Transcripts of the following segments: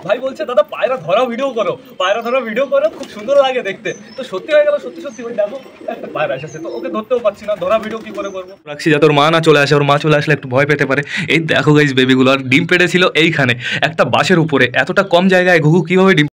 ভাই বলছে দাদা পায়রা ধরা ভিডিও করো, পায়রা ধরা ভিডিও করো, খুব সুন্দর লাগে দেখতে। তো সত্যি হয়ে গেল, সত্যি সত্যি ওই দেখো একটা পায়রা এসেছে, তো ওকে ধরতেও পারছি না, ধরা ভিডিও কি করে করবো। রাখছি যাতে ওর মা না চলে আসে, ওর মা চলে আসলে একটু ভয় পেতে পারে। এই দেখো গাইস বেবিগুলো, আর ডিম পেড়েছিল এইখানে একটা বাঁশের উপরে, এতটা কম জায়গায় ঘুঘু কিভাবে ডিম।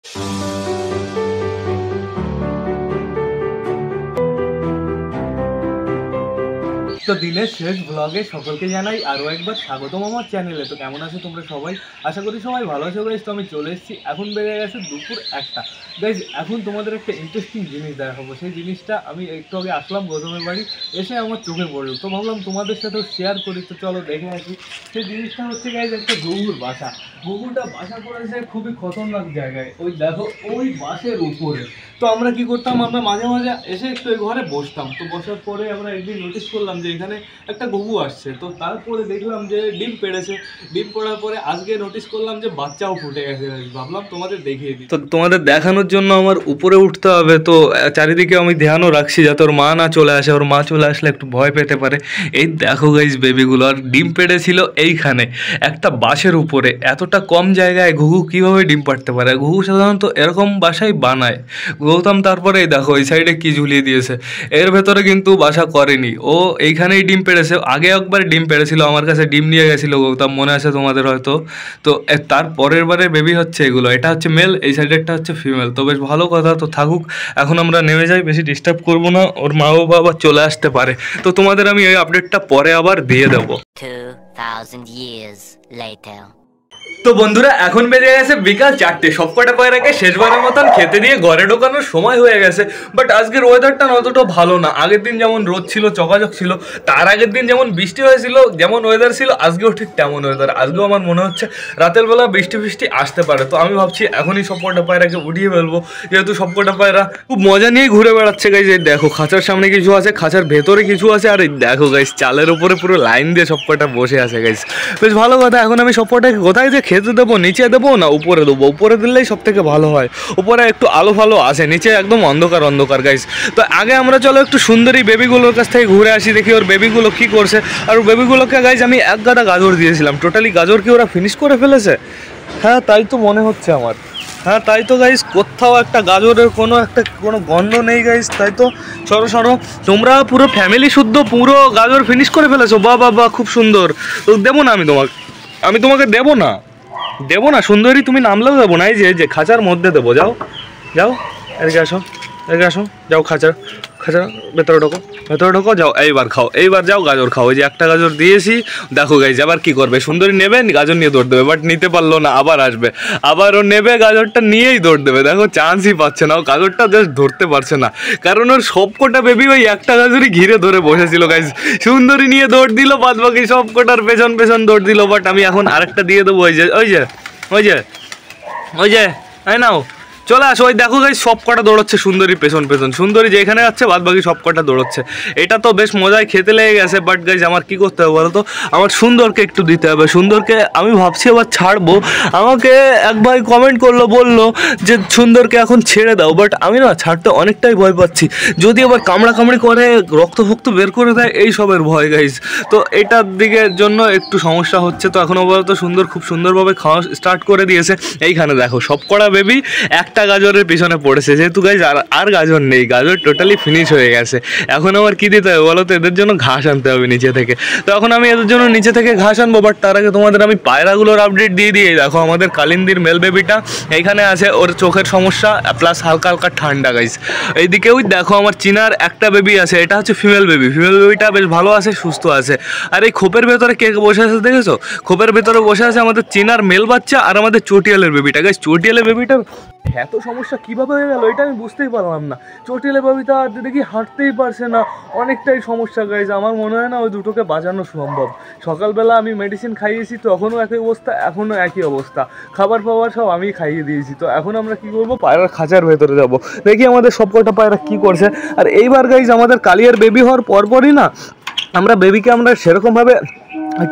তো দিনের শেষ ব্লগে সকলকে জানাই আরও একবার স্বাগতম আমার চ্যানেলে। তো কেমন আছো তোমরা সবাই? আশা করি সবাই ভালো আছো গাইজ। তো আমি চলে এসেছি, এখন বেড়ে গেছে দুপুর 1টা গাইজ। এখন তোমাদের একটা ইন্টারেস্টিং জিনিস দেখাবো। সেই জিনিসটা আমি একটু আগে আসলাম গৌতমের বাড়ি, এসে আমার চোখে পড়লো, তো ভাবলাম তোমাদের সাথেও শেয়ার করি। তো চলো দেখে আসি। সেই জিনিসটা হচ্ছে গাইজ একটা ঘুঘুর বাসা। ঘুঘুটা বাসা করেছে খুবই খতরনাক জায়গায়, ওই দেখো ওই বাসের উপরে। তো আমরা কি করতাম, আমরা মাঝে মাঝে এসে একটু ওই ঘরে বসতাম। তো বসার পরে আমরা একদিন নোটিস করলাম যে এখানে একটা ঘুঘু আসছে। তো তারপরে দেখলাম যে ডিম পেড়েছে। ডিম পড়ার পরে আজকে নোটিস করলাম যে বাচ্চাও ফুটে গেছে। ভাবলাম তোমাদের দেখিয়ে দিই। তো তোমাদের দেখানোর জন্য আমার উপরে উঠতে হবে। তো চারিদিকে আমি ধ্যানও রাখছি যাতে ওর মা না চলে আসে, ওর মা চলে আসলে একটু ভয় পেতে পারে। এই দেখো গাইজ বেবিগুলো, আর ডিম পেড়েছিল এইখানে একটা বাঁশের উপরে, এতটা কম জায়গায় ঘুঘু কিভাবে ডিম পাড়তে পারে। ঘুঘু সাধারণত এরকম বাসায় বানায়। গৌতম তারপরে এই দেখো এই সাইডে কি ঝুলিয়ে দিয়েছে, এর ভেতরে কিন্তু বাসা করেনি, ও এইখানেই ডিম পেড়েছে। আগে একবার ডিম পেড়েছিল, আমার কাছে ডিম নিয়ে গেছিলো গৌতম, মনে আছে তোমাদের হয়তো। তো তার পরের বারে বেবি হচ্ছে এগুলো, এটা হচ্ছে মেল, এই সাইডেরটা হচ্ছে ফিমেল। তো বেশ ভালো কথা, তো থাকুক। এখন আমরা নেমে যাই, বেশি ডিস্টার্ব করবো না, ওর মা বাবা আবার চলে আসতে পারে। তো তোমাদের আমি এই আপডেটটা পরে আবার দিয়ে দেবো। 2000 years later. তো বন্ধুরা এখন বেজে গেছে বিকাল 4টে, সবকটা পায়রাকে শেষবারের মতন খেতে দিয়ে ঘরে ঢোকানোর সময় হয়ে গেছে। বাট আজকের ওয়েদারটা অতটা ভালো না। আগের দিন যেমন রোদ ছিল, চকাচক ছিল, তার আগের দিন যেমন বৃষ্টি হয়েছিল, যেমন ওয়েদার ছিল, আজকেও ঠিক তেমন ওয়েদার। আজকেও আমার মনে হচ্ছে রাতের বেলা বৃষ্টি ফিষ্টি আসতে পারে। তো আমি ভাবছি এখনই সবকটা পায়রাকে উঠিয়ে ফেলবো, যেহেতু সবকটা পায়রা খুব মজা নিয়ে ঘুরে বেড়াচ্ছে গাইজ। এই দেখো খাঁচার সামনে কিছু আছে, খাঁচার ভেতরে কিছু আছে, আর এই দেখো গাইজ চালের উপরে পুরো লাইন দিয়ে সবকটা বসে আছে গাইজ। বেশ ভালো কথা। এখন আমি সবকটাকে কোথায় যে খেতে দেবো, নিচে দেবো না উপরে দেবো? উপরে দিলেই সব থেকে ভালো হয়, উপরে একটু আলো ফালো আসে, নিচে একদম অন্ধকার অন্ধকার গাইস। তো আগে আমরা চলো একটু সুন্দরী বেবিগুলোর কাছ থেকে ঘুরে আসি, দেখি ওর বেবিগুলো কি করছে। আর ওর বেবিগুলোকে গাইস আমি এক গাদা গাজর দিয়েছিলাম, টোটালি গাজর কি ওরা ফিনিশ করে ফেলেছে? হ্যাঁ তাই তো মনে হচ্ছে আমার। হ্যাঁ তাই তো গাইস, কোথাও একটা গাজরের কোনো গন্ধ নেই গাইস। তাই তো সরো সরো, তোমরা পুরো ফ্যামিলি শুদ্ধ পুরো গাজর ফিনিশ করে ফেলেছো। বাহ বাহ বাহ, খুব সুন্দর। তো দেবো না আমি তোমাকে দেবো না সুন্দরী, তুমি নামলেও দেবো না। এই যে খাঁচার মধ্যে দেবো, যাও যাও, এদিকে আসো, যাও খাঁচার ভেতরে ঢোকো, যাও এইবার খাও, এইবার যাও গাজর খাও। ওই যে একটা গাজর দিয়েছি, দেখো গাইজ আবার কি করবে, সুন্দরী নেবে গাজর নিয়ে দৌড় দেবে, বাট নিতে পারলো না, আবার আসবে, আবার ও নেবে গাজরটা নিয়েই দৌড় দেবে। দেখো চান্সই পাচ্ছে না, ও গাজরটা জাস্ট ধরতে পারছে না, কারণ ওর সবকটা বেবি ওই একটা গাজরই ঘিরে ধরে বসেছিল গাইজ। সুন্দরী নিয়ে দৌড় দিল, বাদ বাকি সবকটার পেছন দৌড় দিল। বাট আমি এখন আরেকটা দিয়ে দেবো, ওই যে এই নাও, চলে আসো। ওই দেখো গাইজ সব কটা দৌড়চ্ছে সুন্দরী পেছন, সুন্দরী যেখানে যাচ্ছে বাদ বাকি সব কটা দৌড়চ্ছে। এটা তো বেশ মজায় খেতে লেগে গেছে। বাট গাইজ আমার কি করতে হবে বলো তো, আমার সুন্দরকে একটু দিতে হবে। সুন্দরকে আমি ভাবছি আবার ছাড়বো। আমাকে এক ভাই কমেন্ট বললো যে সুন্দরকে এখন ছেড়ে দাও, বাট আমি না ছাড়তে অনেকটাই ভয় পাচ্ছি। যদি আবার কামড়াকামড়ি করে রক্ত বের করে দেয়, এই সবের ভয় গাইজ। তো এটার দিকের জন্য একটু সমস্যা হচ্ছে। তো এখনও পর্যন্ত সুন্দর খুব সুন্দরভাবে খাওয়া স্টার্ট করে দিয়েছে। এইখানে দেখো সব কটা বেবি একটা গাজরের পিছনে পড়েছে, যেহেতু গাইজ আর গাজর নেই, গাজর টোটালি ফিনিশ হয়ে গেছে। এখন আমার কি দিতে হবে বলো তো, এদের জন্য ঘাস আনতে হবে নিচে থেকে। তো এখন আমি এদের জন্য নিচে থেকে ঘাস আনবো। বাট তার আগে তোমাদের আমি পায়রাগুলোর আপডেট দিয়ে দেখো আমাদের কালিন্দির মেল বেবিটা এইখানে আছে, ওর চোখের সমস্যা প্লাস হালকা হালকা ঠান্ডা গাইজ। এইদিকে ওই দেখো আমার চিনার একটা বেবি আছে, এটা হচ্ছে ফিমেল বেবিটা বেশ ভালো আছে, সুস্থ আছে। আর এই খোপের ভেতরে কে বসে আছে দেখেছো? খোপের ভেতরে বসে আছে আমাদের চিনার মেল বাচ্চা আর আমাদের চটিয়ালের বেবিটা গাইজ। চটিয়ালের বেবিটা এত সমস্যা কিভাবে হয়ে গেল এটা আমি বুঝতেই পারলাম না। চটিয়ালের বেবিটা দেখি হাঁটতেই পারছে না, অনেকটাই সমস্যা গাইজ। আমার মনে হয় না ওই দুটোকে বাঁচানো সম্ভব। সকালবেলা আমি মেডিসিন খাইয়েছি, তখনও একই অবস্থা, এখনও একই অবস্থা। খাবার সব আমি খাইয়ে দিয়েছি। তো এখন আমরা কি করবো, পায়রার খাঁচার ভেতরে যাব, দেখি আমাদের সবকটা পায়রা কি করছে। আর এইবার গাইজ আমাদের কালিয়ার বেবি হওয়ার পরপরই না আমরা বেবিকে সেরকমভাবে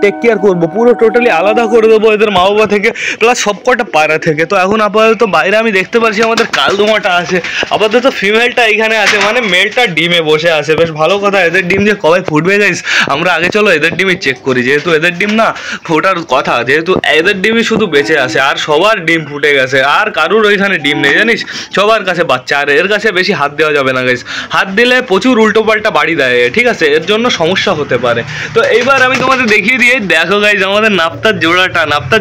টেক কেয়ার করবো, পুরো টোটালি আলাদা করে দেবো এদের মা বাবা থেকে, প্লাস সবকটা পায়রা থেকে। তো এখন আপাতত বাইরে আমি দেখতে পাচ্ছি আমাদের কালদোমাটা আছে, আপাতত ফিমেলটা এইখানে আছে, মানে মেলটা ডিমে বসে আছে। বেশ ভালো কথা, এদের ডিম যে কবে ফুটবে গাইস, আমরা আগে চলো এদের ডিমই চেক করি, যেহেতু এদের ডিম না ফোটার কথা, যেহেতু এদের ডিমই শুধু বেঁচে আছে, আর সবার ডিম ফুটে গেছে, আর কারুর ওইখানে ডিম নেই জানিস, সবার কাছে বাচ্চা। আর এর কাছে বেশি হাত দেওয়া যাবে না গাইস, হাত দিলে প্রচুর উল্টো পাল্টা বাড়ি দেয়, ঠিক আছে, এর জন্য সমস্যা হতে পারে। তো এইবার আমি তোমাদের দেখিয়ে দিয়ে দেখো গাইজ আমাদের নাপ্তার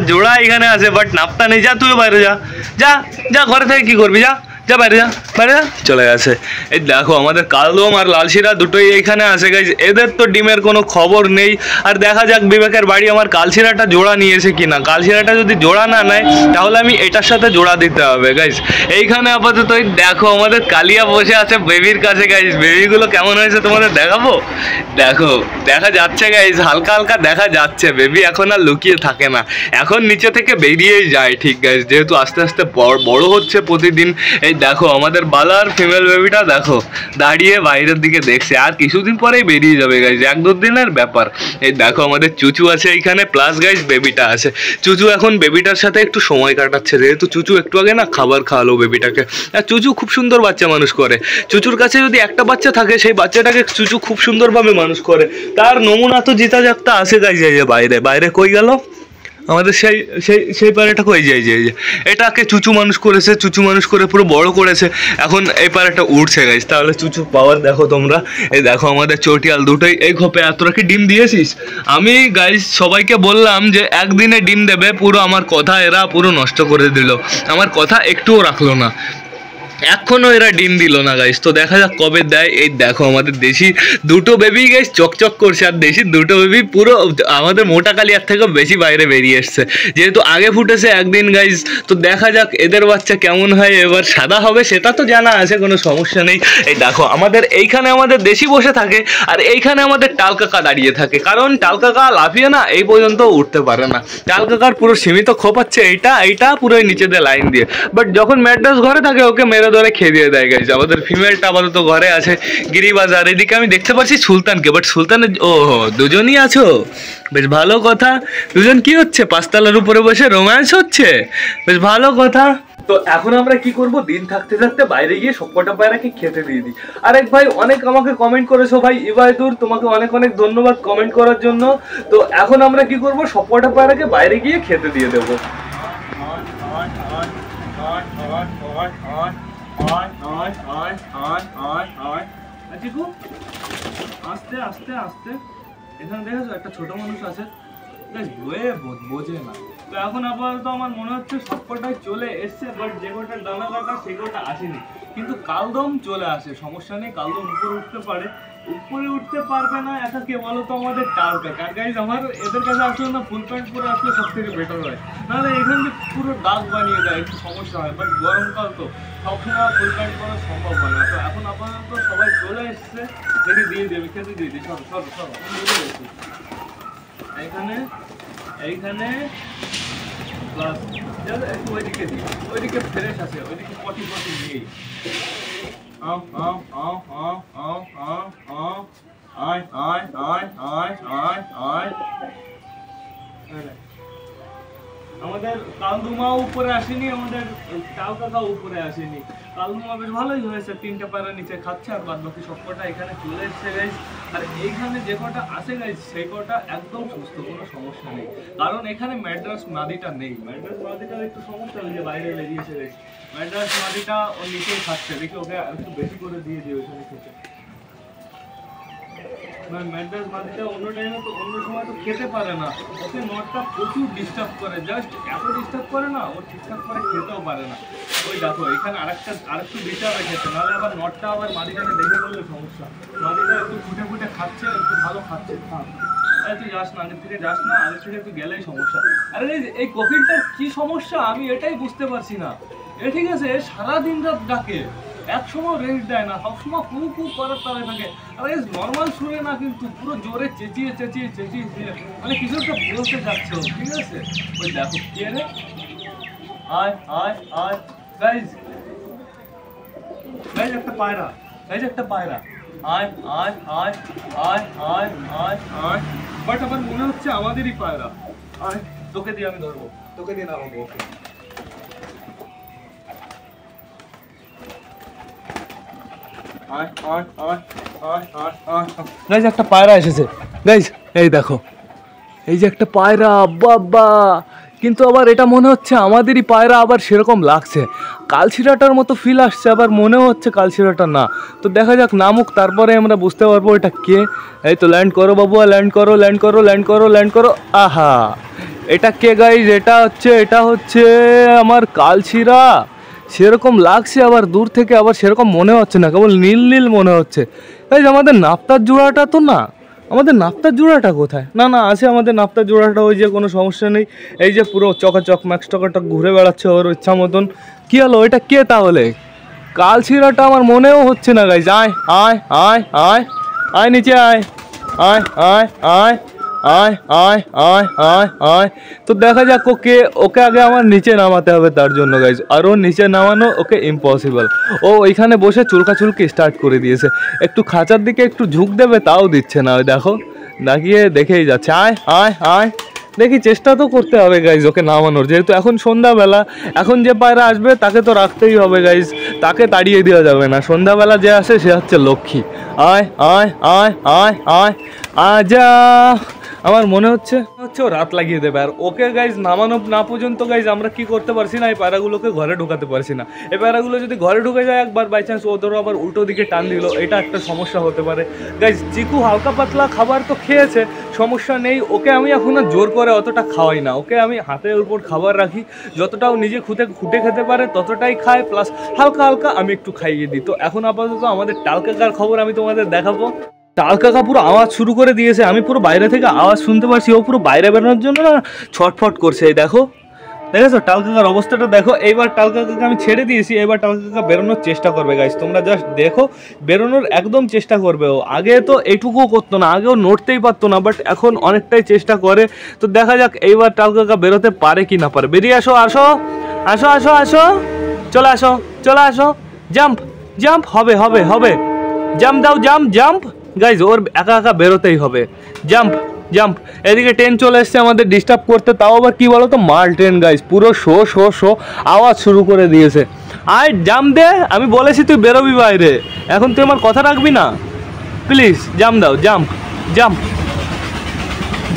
জোড়া এখানে আছে, বাট নাপ্তা নেই। যা তুই বাইরে যা যা যা, ঘরে থেকে কি করবি, যা যা বাইরে যা, বাইরে যা, চলে গেছে। এই দেখো আমাদের কালদম আর লালশিরা দুটোই এইখানে আছে গাইজ, এদের তো ডিমের কোনো খবর নেই। আর দেখা যাক বিবেকের বাড়ি আমার কালশিরাটা জোড়া নিয়েছে কিনা, কালশিরাটা যদি জোড়া না নেয় তাহলে আমি এটার সাথে জোড়া দিতে হবে গাইজ। এইখানে আপাতত দেখো আমাদের কালিয়া বসে আছে বেবির কাছে গাইজ, বেবিগুলো কেমন হয়েছে তোমাদের দেখাবো। দেখো দেখা যাচ্ছে গাইজ, হালকা হালকা দেখা যাচ্ছে, বেবি এখন আর লুকিয়ে থাকে না, এখন নিচে থেকে বেরিয়েই যায়, ঠিক গাইজ, যেহেতু আস্তে আস্তে বড় হচ্ছে প্রতিদিন। এই দেখো আমাদের বালার ফিমেল বেবিটা দেখো দাঁড়িয়ে বাইরের দিকে দেখছে, আর কিছুদিন পরেই বেরিয়ে যাবে গাইজ, 1-2 দিনের ব্যাপার। এই দেখো আমাদের চুচু আছে এইখানে, প্লাস গাইজ বেবিটা আছে। চুচু এখন বেবিটার সাথে একটু সময় কাটাচ্ছে, যেহেতু চুচু একটু আগে না খাবার খাওয়ালো বেবিটাকে। আর চুচু খুব সুন্দর বাচ্চা মানুষ করে, চুচুর কাছে যদি একটা বাচ্চা থাকে সেই বাচ্চাটাকে চুচু খুব সুন্দরভাবে মানুষ করে। তার নমুনা তো জিতা জাগতা আছে গাইজ, এই যে বাইরে বাইরে কই গেল আমাদের সেই সেই সেই পায়রাটা কই যায়, যে এটাকে চুচু মানুষ করেছে, চুচু মানুষ করে পুরো বড় করেছে, এখন এই পায়রাটা উঠছে গাইজ। তাহলে চুচু পাওয়ার দেখো তোমরা। এই দেখো আমাদের চটিয়াল দুটোই এই খোপে। আর তোরা কি ডিম দিয়েছিস? আমি গাইজ সবাইকে বললাম যে একদিনে ডিম দেবে, পুরো আমার কথা এরা পুরো নষ্ট করে দিল, আমার কথা একটুও রাখলো না, এখনো এরা ডিম দিল না গাইস। তো দেখা যাক কবে দেয়। এই দেখো আমাদের দেশি দুটো বেবি গাইস চকচক করছে, আর দেশি দুটো বেবি পুরো আমাদের মোটা কালিয়ার থেকেও বেশি বাইরে বেরিয়ে এসছে, যেহেতু আগে ফুটেছে একদিন গাইস। তো দেখা যাক এদের বাচ্চা কেমন হয়, এবার সাদা হবে সেটা তো জানা আছে, কোনো সমস্যা নেই। এই দেখো আমাদের এইখানে আমাদের দেশি বসে থাকে, আর এইখানে আমাদের টাল কাকা দাঁড়িয়ে থাকে, কারণ টাল কাকা লাফিয়ে না এই পর্যন্ত উঠতে পারে না, টাল কাকার পুরো সীমিত খোপাচ্ছে এইটা পুরোই নিচে দিয়ে লাইন দিয়ে। বাট যখন ম্যাড্রাস ঘরে থাকে ওকে মেরে ধরে খেয়ে দিয়ে দেয় গাইজ। আমাদের ফিমেলটা আপাতত ঘরে আছে গিরিবাজার। এদিকে আমি দেখতে পাচ্ছি সুলতানকে, বাট সুলতানের ও দুজনই আছো, বেশ ভালো কথা। দুজন কি হচ্ছে, পাঁচতলার উপরে বসে রোম্যান্স হচ্ছে, বেশ ভালো কথা। তো এখন আমরা কি করব, দিন থাকতে থাকতে বাইরে গিয়ে সবকটা পায়রাকে খেতে দিয়ে দিই। আরেক ভাই অনেক আমাকে কমেন্ট করেছো, ভাই ইবাইদুর তোমাকে অনেক অনেক ধন্যবাদ কমেন্ট করার জন্য। তো এখন আমরা কি করব, সবকটা পায়রাকে বাইরে গিয়ে খেতে দিয়ে দেবো। আস্তে আস্তে আস্তে, এখানে দেখেছো একটা ছোট মানুষ আছে, বোঝে না। তো এখন আপাতত আমার মনে হচ্ছে সবকটাই চলে এসছে, বাট যে কটা ডানা কাটা সে কটা আসেনি, কিন্তু কালদম চলে আসে, সমস্যা নেই, কালদম উপরে উঠতে পারে। উপরে উঠতে পারবে না একা কে বলো তো, আমাদের টাল কাকা। আর গাইজ আমার এদের কাছে আসলে না ফুল প্যান্ট পরে আসলে সব থেকে বেটার হয়, নাহলে এখান থেকে পুরো দাগ বানিয়ে দেয়, একটু সমস্যা হয়। বাট গরমকাল তো সবসময় ফুল প্যান্ট করা সম্ভব হয় না। তো এখন আপাতত সবাই চলে এসছে, দেখে দিয়ে দেবে, খেতে দিয়ে দিই। সব সব সব এইখানে এইখানে প্লাস একটু ওইদিকে দিই, ওইদিকে ফ্রেশ আছে, ওইদিকে পটি নেই। আমাদের কালদুমাও উপরে আসেনি, আমাদের টাল কাকাও উপরে আসেনি। কালদুমা বেশ ভালোই হয়েছে, 3টে পায়রা নিচে খাচ্ছে, আর বাদ বাকি সবকটা এখানে চলে এসছে গাইজ। আর এইখানে যে কটা আসে গাইজ সেই কটা একদম সুস্থ, কোনো সমস্যা নেই, কারণ এখানে ম্যাড্রাস মাদিটা নেই। ম্যাড্রাস মাদিটার একটু সমস্যা হয়েছে, বাইরে বেরিয়েছে গাইজ। ম্যাড্রাস মাদিটা ওর নিচেই খাচ্ছে, দেখি ওকে একটু বেশি করে দিয়ে দিই ওইখানে খেতে। ম্যাড্রাস মাদিটা অন্য টাইমে তো অন্য সময় তো খেতে পারে না, ওকে নটটা প্রচুর ডিস্টার্ব করে, জাস্ট এত ডিস্টার্ব করে না, ও ঠিকঠাক করে খেতেও পারে না। ওই দেখো এখানে আরেকটু দিতে হবে খেতে, নাহলে আবার নটটা আবার মাদিটাকে দেখে বললে সমস্যা। মাদিটা একটু ফুটে খাচ্ছে, একটু ভালো খাচ্ছে, থাক। আরে তুই যাস না, আগের থেকে যাস না, আগের থেকে তুই গেলেই সমস্যা। আরে এই কোকিলটার কি সমস্যা আমি এটাই বুঝতে পারছি না। এ ঠিক আছে সারাদিন রাত ডাকে, এক সময় রেস্ট দেয় না, সবসময় কু কু করার তালে থাকে। আর এই নর্মাল শুনে না, কিন্তু পুরো জোরে চেঁচিয়ে মানে কিছু একটা বলতে যাচ্ছে, ঠিক আছে। ওই দেখো কে রে, আয় আয় আয় গাইজ, গাইজ একটা পায়রা, গাইজ একটা পায়রা, আয় আয় আয় আয় আয় আয় আয় বাট আমার মনে হচ্ছে আমাদেরই পায়রা। আয় তোকে দিয়ে আমি ধরবো, তোকে দিয়ে নামাবো। গাইজ একটা পায়রা এসেছে গাইজ, এই দেখো এই যে একটা পায়রা, বাবা। কিন্তু আবার এটা মনে হচ্ছে আমাদেরই পায়রা, আবার সেরকম লাগছে, কালশিরাটার মতো ফিল আসছে, আবার মনে হচ্ছে কালশিরাটা না। তো দেখা যাক নামুক, তারপরে আমরা বুঝতে পারবো এটা কে। এই তো ল্যান্ড করো বাবু, ল্যান্ড করো, ল্যান্ড করো, ল্যান্ড করো, ল্যান্ড করো। আহা, এটা কে গাইজ? এটা হচ্ছে আমার কালশিরা। সেরকম লাগছে, আবার দূর থেকে আবার সেরকম মনে হচ্ছে না, কেবল নীল নীল মনে হচ্ছে। গাইজ আমাদের নাপ্তার জোড়াটা তো না, আমাদের নাপ্তার জোড়াটা কোথায়? না না, আছে আমাদের নাপ্তার জোড়াটা, ওই যে কোনো সমস্যা নেই। এই যে পুরো চকাচক ম্যাক্স টকাটক ঘুরে বেড়াচ্ছে ওর ইচ্ছা মতন। কী হলো, এটা কে তাহলে? কালশিরাটা আমার মনেও হচ্ছে না গাইজ। আয় আয় আয় আয় আয় নিচে আয়, আয় আয় আয় আয় আয় আয় আয় আয়। তো দেখা যাক ওকে আগে আমার নিচে নামাতে হবে তার জন্য গাইজ, আর ওর নিচে নামানো ওকে ইম্পসিবল। ও ওইখানে বসে চুলকাচুলকি স্টার্ট করে দিয়েছে, একটু খাঁচার দিকে একটু ঝুঁক দেবে তাও দিচ্ছে না। ওই দেখো দাঁড়িয়ে দেখেই যাচ্ছে। আয় আয় আয়, দেখি চেষ্টা তো করতে হবে গাইজ ওকে নামানোর, যেহেতু এখন সন্ধ্যাবেলা। এখন যে পায়রা আসবে তাকে তো রাখতেই হবে গাইজ, তাকে তাড়িয়ে দেওয়া যাবে না। সন্ধ্যাবেলা যে আসে সে হচ্ছে লক্ষ্মী। আয় আয় আয় আয় আয় আজা। আমার মনে হচ্ছে ও রাত লাগিয়ে দেবে, আর ওকে গাইজ নামানো না পর্যন্ত গাইজ আমরা কি করতে পারছি না, এই পায়রাগুলোকে ঘরে ঢোকাতে পারছি না। এই পায়রাগুলো যদি ঘরে ঢুকে যায় একবার, বাই চান্স ওদেরও আবার উল্টো দিকে টান দিল, এটা একটা সমস্যা হতে পারে গাইজ। চিকু হালকা পাতলা খাবার তো খেয়েছে, সমস্যা নেই। ওকে আমি এখনো জোর করে অতটা খাওয়াই না, ওকে আমি হাতের উপর খাবার রাখি, যতটাও নিজে খুঁটে খেতে পারে ততটাই খায়, প্লাস হালকা হালকা আমি একটু খাইয়ে দিই। তো এখন আপাতত আমাদের টাল কাকার খবর আমি তোমাদের দেখাবো। টাল কাকা পুরো আওয়াজ শুরু করে দিয়েছে, আমি পুরো বাইরে থেকে আওয়াজ শুনতে পাচ্ছি। ও পুরো বাইরে বেরোনোর জন্য না ছটফট করছে। এই দেখো, দেখেছো টাল কাকার অবস্থাটা দেখো। এইবার টাল কাকাকে আমি ছেড়ে দিয়েছি, এবার টাল কাকা বেরোনোর চেষ্টা করবে গাইস, তোমরা জাস্ট দেখো, বেরোনোর একদম চেষ্টা করবে। ও আগে তো এইটুকুও করতো না, আগেও নড়তেই পারতো না, বাট এখন অনেকটাই চেষ্টা করে। তো দেখা যাক এইবার টাল কাকা বেরোতে পারে কি না পারে। বেরিয়ে আসো, আসো আসো আসো আসো, চলে আসো, চলে আসো। জাম্প জাম্প, হবে হবে হবে, জাম্প দাও, জাম্প জাম্প। গাইজ ওর একা একা বেরোতেই হবে, জাম্প জাম্প। এদিকে ট্রেন চলে এসছে আমাদের ডিস্টার্ব করতে, তাও আবার কি বলো তো, মাল ট্রেন গাইজ, পুরো শো শো শো আওয়াজ শুরু করে দিয়েছে। আয় জাম্প দে, আমি বলেছি তুই বেরোবি বাইরে, এখন তুই আমার কথা রাখবি না, প্লিজ জাম্প দাও, জাম্প জাম্প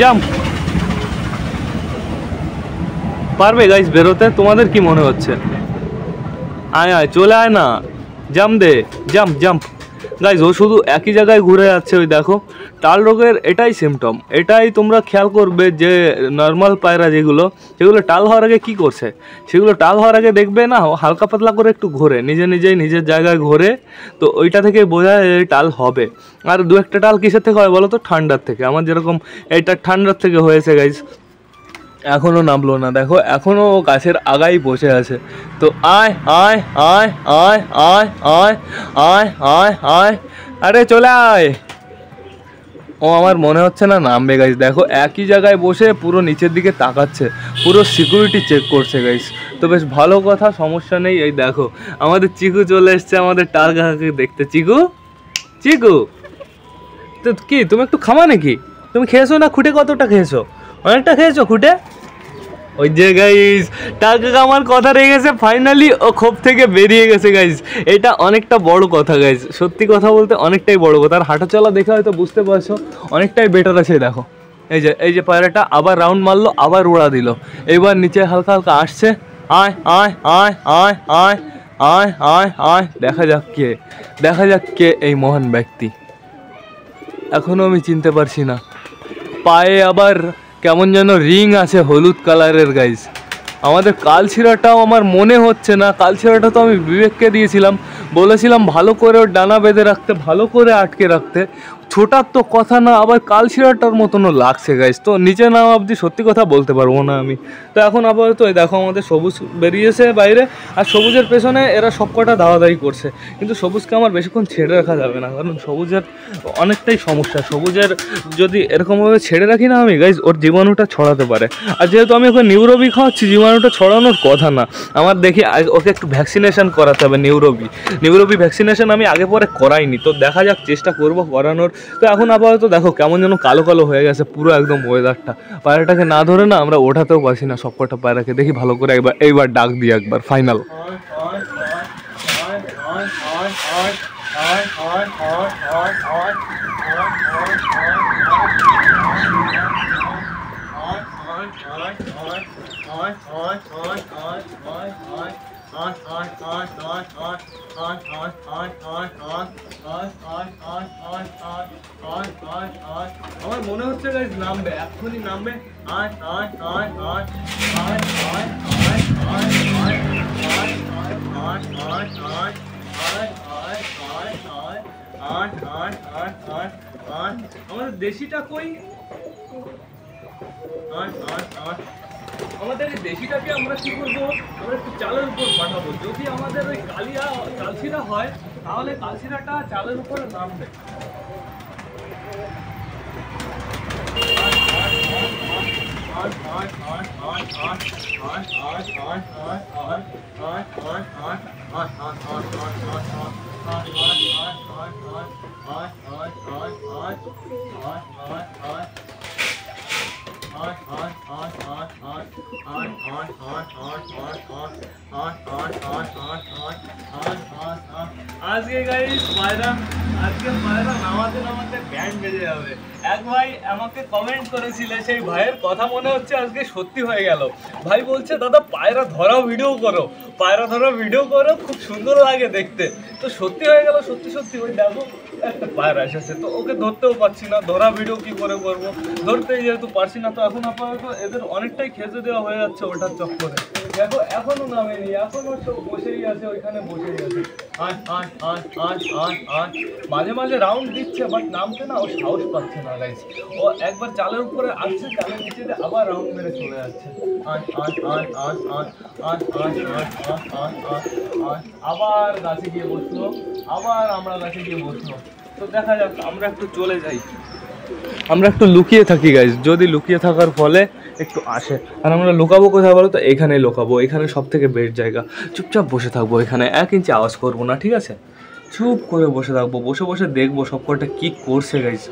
জাম্প। পারবে গাইজ বেরোতে? তোমাদের কি মনে হচ্ছে? আয় আয়, চলে আয় না, জাম্প দে, জাম্প জাম্প। গাইজ ও শুধু একই জায়গায় ঘুরে যাচ্ছে। ওই দেখো টাল রোগের এটাই সিমটম, এটাই তোমরা খেয়াল করবে যে নর্মাল পায়রা যেগুলো, সেগুলো টাল হওয়ার আগে কী করছে, সেগুলো টাল হওয়ার আগে দেখবে না হালকা পাতলা করে একটু ঘোরে, নিজেই নিজের জায়গায় ঘোরে। তো ওইটা থেকে বোঝা যায় টাল হবে। আর দু একটা টাল কিসের থেকে হয় বলো তো? ঠান্ডার থেকে। আমার যেরকম এইটা ঠান্ডার থেকে হয়েছে গাইজ, এখনও নামলো না, দেখো এখনও গাছের আগায় বসে আছে। তো আয় আয় আয় আয় আয় আয় আয় আয় আয়, আরে চলে আয়। ও আমার মনে হচ্ছে না নামবে গাইস, দেখো একই জায়গায় বসে পুরো নিচের দিকে তাকাচ্ছে, পুরো সিকিউরিটি চেক করছে গাইস। তো বেশ ভালো কথা, সমস্যা নেই। এই দেখো আমাদের চিকু চলে এসছে আমাদের টাল কাকাকে দেখতে। চিকু চিকু, তো কি তুমি একটু খামা নাকি? তুমি খেয়েছো না খুঁটে? কতটা খেয়েছো? অনেকটা খেয়েছো খুঁটে? ওই যে গাইস টাল কাকা আমার কথা রেগে গেছে, ফাইনালি ও ক্ষোভ থেকে বেরিয়ে গেছে গাইস। এটা অনেকটা বড় কথা গাইস, সত্যি কথা বলতে অনেকটাই বড় কথা। আর হাঁটা চলা দেখে হয়তো বুঝতে পারছো অনেকটাই বেটার আছে। দেখো এই যে পায়রাটা আবার রাউন্ড মারলো, আবার উড়া দিল, এবার নিচে হালকা হালকা আসছে। আয় আয় আয় আয় আয় আয় আয় আয়, দেখা যাক কে এই মহান ব্যক্তি। এখনো আমি চিনতে পারছি না, পায়ে আবার কেমন যেন রিং আছে হলুদ কালারের গাইজ। আমাদের কালশিরাটাও আমার মনে হচ্ছে না, কালশিরাটা তো আমি বিবেককে দিয়েছিলাম, বলেছিলাম ভালো করে ওর ডানা বেঁধে রাখতে, ভালো করে আটকে রাখতে। ছোটার তো কথা না, আবার কালশিরাটার মতনও লাগছে গাইজ। তো নিচে নাম অবধি সত্যি কথা বলতে পারবো না আমি। তো এখন আপাতত দেখো আমাদের সবুজ বেরিয়েছে বাইরে, আর সবুজের পেছনে এরা সবকটা দাওয়াদাই করছে। কিন্তু সবুজকে আমার বেশিক্ষণ ছেড়ে রাখা যাবে না, কারণ সবুজের অনেকটাই সমস্যা। সবুজের যদি এরকমভাবে ছেড়ে রাখি না আমি গাইজ, ওর জীবাণুটা ছড়াতে পারে। আর যেহেতু আমি ওকে নিউরোবি খাওয়াচ্ছি, জীবাণুটা ছড়ানোর কথা না। আমার দেখি ওকে একটু ভ্যাকসিনেশন করাতে হবে, নিউরোবি ভ্যাকসিনেশন আমি আগে পরে করাইনি। তো দেখা যাক, চেষ্টা করবো করানোর। তো এখন আপাতত দেখো কেমন যেন কালো কালো হয়ে গেছে পুরো একদম ওয়েদারটা। পায়রাটাকে না ধরে না আমরা ওঠাতেও পারছি না সবকটা পায়রাকে। দেখি ভালো করে এইবার ডাক দিই একবার ফাইনাল। আমার মনে হচ্ছে গাইস নামবে, এখনই নামবে। আমাদের দেশিটা কই? আমাদের এই দেশিটাকে আমরা কি করবো, আমরা একটু চালের উপর পাঠাবো। যদি আমাদের ওই কালশিরা হয় তাহলে কালশিরাটা চালের উপরে নামবে। আজকে গাইস পায়রা নামাতে নামাতে ব্যান্ড বেজে যাবে। এক ভাই আমাকে কমেন্ট করেছিলে, সেই ভাইয়ের কথা মনে হচ্ছে আজকে সত্যি হয়ে গেল। ভাই বলছে দাদা পায়রা ধরা ভিডিও করো, পায়রা ধরা ভিডিও করো, খুব সুন্দর লাগে দেখতে। তো সত্যি হয়ে গেল, সত্যি সত্যি। ওই দেখো একটা পায়রা এসেছে, তো ওকে ধরতেও পারছি না, ধরা ভিডিও কি করে করবো, ধরতেই যেহেতু পারছি না। তো এখন আপাতত এদের অনেকটাই খেতে দেওয়া হয়ে যাচ্ছে ওটার চক্করে। দেখো এখনো নামেনি, এখনো সব বসেই আছে, ওইখানে বসেই আছে। মাঝে মাঝে রাউন্ড দিচ্ছে, বাট নামতে না ও সাহস পাচ্ছে না গাইস। ও একবার চালের উপরে আসছে, চালের নিচে আবার রাউন্ড মেরে চলে যাচ্ছে। আবার গাছে গিয়ে বসলো, আবার আমরা গাছে গিয়ে বসলো। তো দেখা যাক, আমরা একটু চলে যাই, আমরা একটু লুকিয়ে থাকি গাইস। যদি লুকিয়ে থাকার ফলে একটু আসে, আর আমরা লুকাবো কোথায় বলো তো? এখানে লুকাবো, এখানে সব থেকে বেস্ট জায়গা। চুপচাপ বসে থাকবো এখানে, 1 ইঞ্চি আওয়াজ করবো না, ঠিক আছে? চুপ করে বসে থাকবো, বসে বসে দেখবো সবকটা কি করছে গাইস।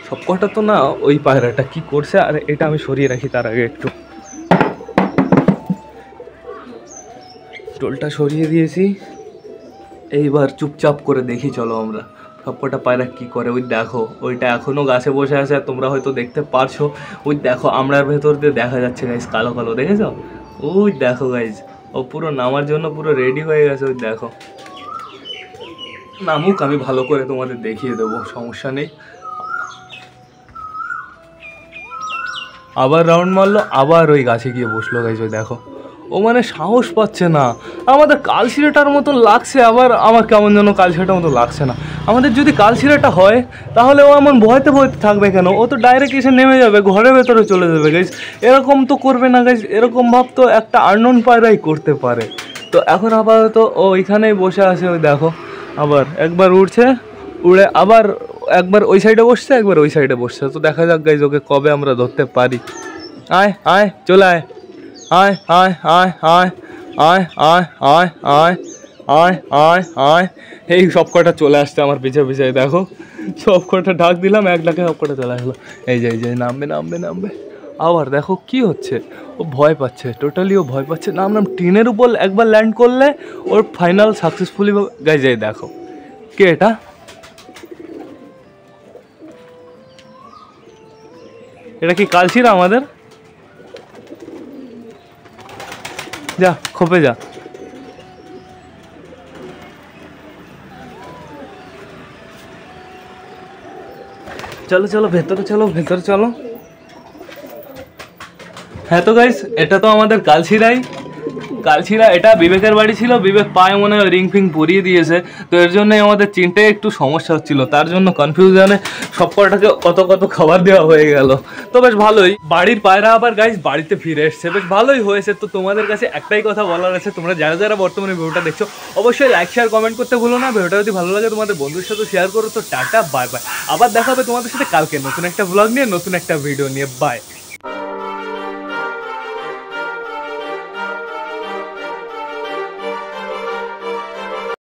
সবকটা তো না, ওই পায়রাটা কি করছে। আর এটা আমি সরিয়ে রাখি তার আগে একটু, টোলটা সরিয়ে দিয়েছি। এইবার চুপচাপ করে দেখি, চলো আমরা সবকটা পায়রা কি করে। ওই দেখো ওইটা এখনো গাছে বসে আছে, তোমরা হয়তো দেখতে পারছো। ওই দেখো আমরার ভেতর দিয়ে দেখা যাচ্ছে গাইস কালো কালো, দেখেছো? ওই দেখো গাইস, ও পুরো নামার জন্য পুরো রেডি হয়ে গেছে। ওই দেখো নামুক, আমি ভালো করে তোমাদের দেখিয়ে দেবো, সমস্যা নেই। আবার রাউন্ড মারলো, আবার ওই গাছে গিয়ে বসলো গাইস। ওই দেখো ও মানে সাহস পাচ্ছে না। আমাদের কালশিরাটার মতো লাগছে, আবার আমার কেমন যেন কালশিরাটার মতো লাগছে না। আমাদের যদি কালশিরাটা হয় তাহলে ও এমন ভয়তে ভয়তে থাকবে কেন? ও তো ডাইরেক্ট এসে নেমে যাবে, ঘরের ভেতরে চলে যাবে গাইস। এরকম তো করবে না গাইস, এরকম ভাব তো একটা আননোন পায়রাই করতে পারে। তো এখন আপাতত ও ওইখানেই বসে আছে। ওই দেখো আবার একবার উড়ছে, উড়ে আবার একবার ওই সাইডে বসছে, একবার ওই সাইডে বসছে। তো দেখা যাক গাইস ওকে কবে আমরা ধরতে পারি। আয় আয় চলে আয়, আয় আয় আয় আয় আয় আয় আয় আয় আয় আয় আয়। এই সব কটা চলে আসছে আমার পিছে পিছে। দেখো সব কটা ডাক দিলাম, এক ডাকে সব কটা চলে আসলো। এই যে নামবে নামবে নামবে। আবার দেখো কি হচ্ছে, ও ভয় পাচ্ছে, টোটালি ও ভয় পাচ্ছে। নাম টিনের উপর একবার ল্যান্ড করলে ওর ফাইনাল সাকসেসফুলি গাইজ। এই দেখো কে এটা, এটা কি কালশিরা আমাদের? যা খোপে যা। চলো চলো ভেতরে চলো, ভেতরে চলো। হ্যাঁ তো গাইস, এটা তো আমাদের কালশিরাই। কালশিরা এটা বিবেকের বাড়ি ছিল, বিবেক পায়ে মনে হয় রিং ফিং পরিয়ে দিয়েছে। তো এর জন্যই আমাদের চিনতে একটু সমস্যা হচ্ছিল, তার জন্য কনফিউশনে সব কটাকে কত কত খাবার দেওয়া হয়ে গেল। তো বেশ ভালোই, বাড়ির পায়রা আবার গাইস বাড়িতে ফিরে এসছে, বেশ ভালোই হয়েছে। তো তোমাদের কাছে একটাই কথা বলার আছে, তোমরা যারা যারা বর্তমানে ভিডিওটা দেখছো অবশ্যই লাইক শেয়ার কমেন্ট করতে ভুলো না। ভিডিওটা যদি ভালো লাগে তোমাদের বন্ধুর সাথে শেয়ার করো। তো টাটা বাই বাই, আবার দেখা হবে তোমাদের সাথে কালকে নতুন একটা ব্লগ নিয়ে, নতুন একটা ভিডিও নিয়ে। বাই।